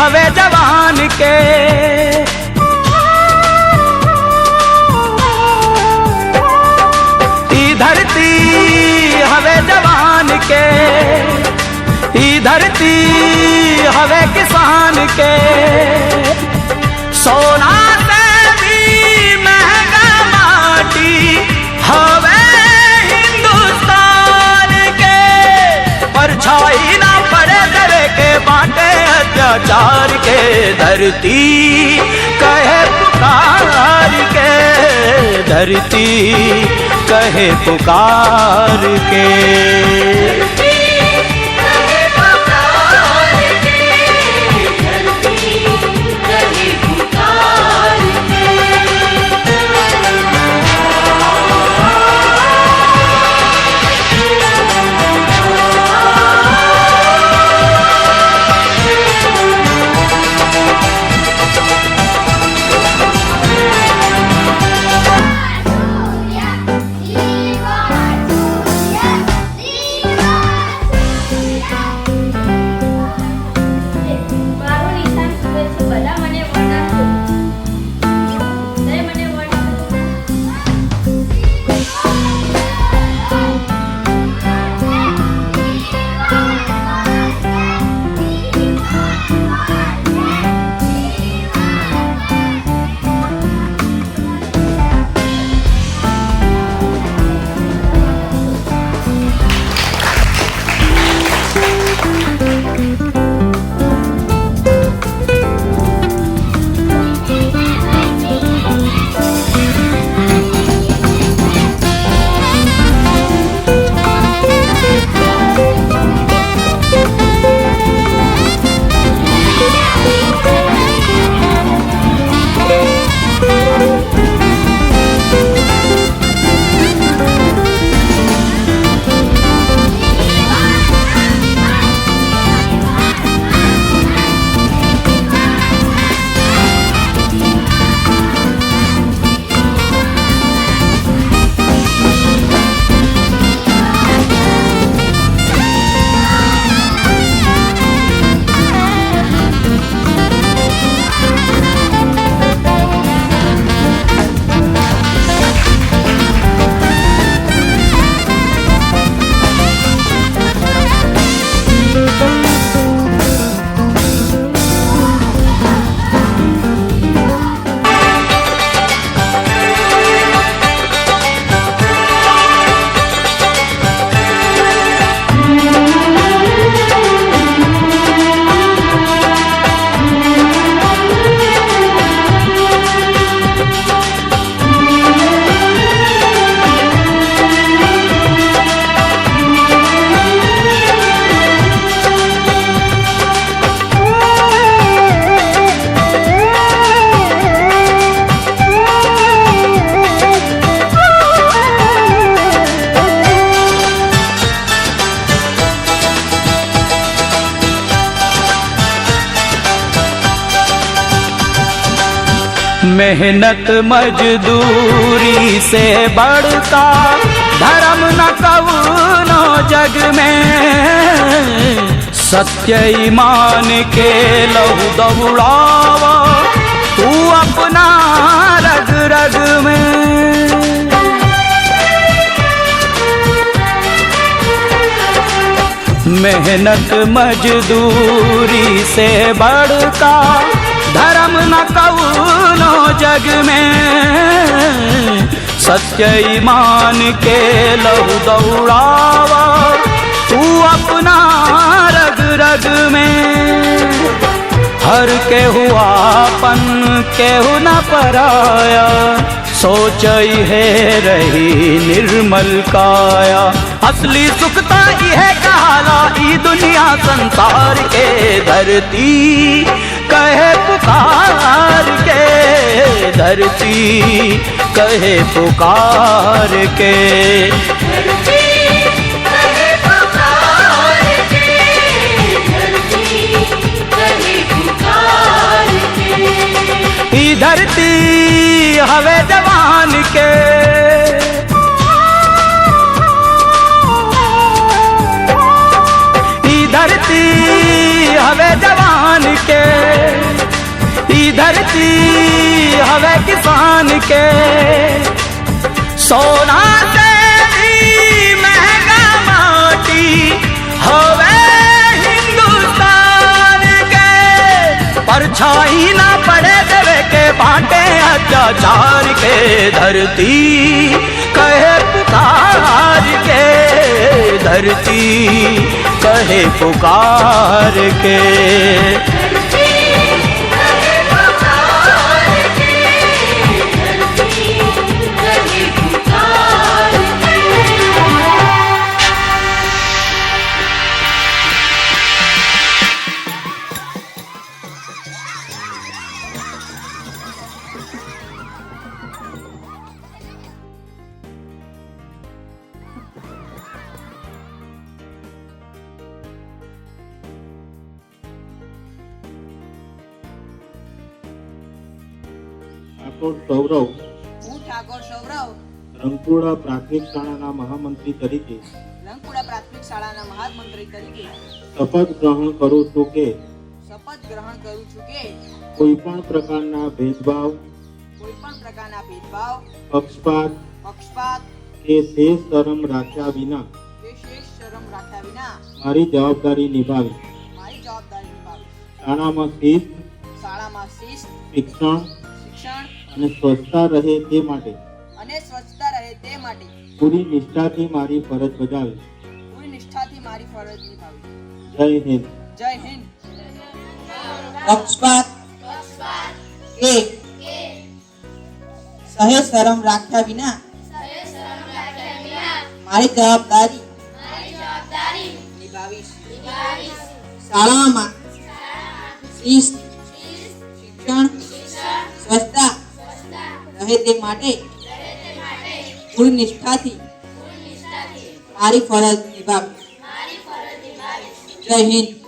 हवे जवान के। ई धरती हवे जवान के, ई धरती हवे किसान के। सोना से भी महंगा माटी हवे हिंदुस्तान के। परछाई ना पड़े दरे के बाटे अत्याचार के। धरती कहे पुकार के, धरती कहे पुकार के। मेहनत मजदूरी से बढ़ता धर्म न कउनो जग में। सत्य ईमान के लहू दौड़ावा तू अपना रग रग में। मेहनत मजदूरी से बढ़ता धर्म न कउनो जग में। सत्य ईमान के लहू दौड़ावा तू अपना रग रग में। हर केहू आपन केहू न पराया, सोच है रही निर्मल काया। असली सुखता है कहाला ई दुनिया संसार के। धरती कहे पुकार के, धरती कहे पुकार के। ई धरती हवे जवान के, ई धरती हवे जवान के। धरती हवे किसान के, सोना से भी महंगा माटी हवे हिंदुस्तान के। परछाई ना पड़े देवे के बांटे अत्याचार के, धरती कहे पुकार के, धरती कहे पुकार के। ઠાકોર સૌરવ, હું ઠાકોર સૌરવ રંગપુરા પ્રાથમિક શાળાના મહામંત્રી તરીકે રંગપુરા પ્રાથમિક શાળાના મહામંત્રી તરીકે શપથ ગ્રહણ કરું છું કે કોઈ પણ પ્રકારના ભેદભાવ, પક્ષપાત કે શેષ શરમ રાખ્યા વિના મારી જવાબદારી નિભાવી શાળામાં શિસ્ત, શિક્ષણ અને સ્વચ્છતા રહે તે માટે પૂરી નિષ્ઠાથી મારી ફરજ બજાવી. જય હિન્દ. જય હિન્દ. પક્ષપાત કે સહેજ શરમ રાખ્યા વિના મારી જવાબદારી નિભાવીશ. શાળામાં શિસ્ત, શિક્ષણ, સ્વચ્છતા રહે તે માટે પૂરી નિષ્ઠાથી મારી ફરજ નિભાવીશ. જય હિન્દ.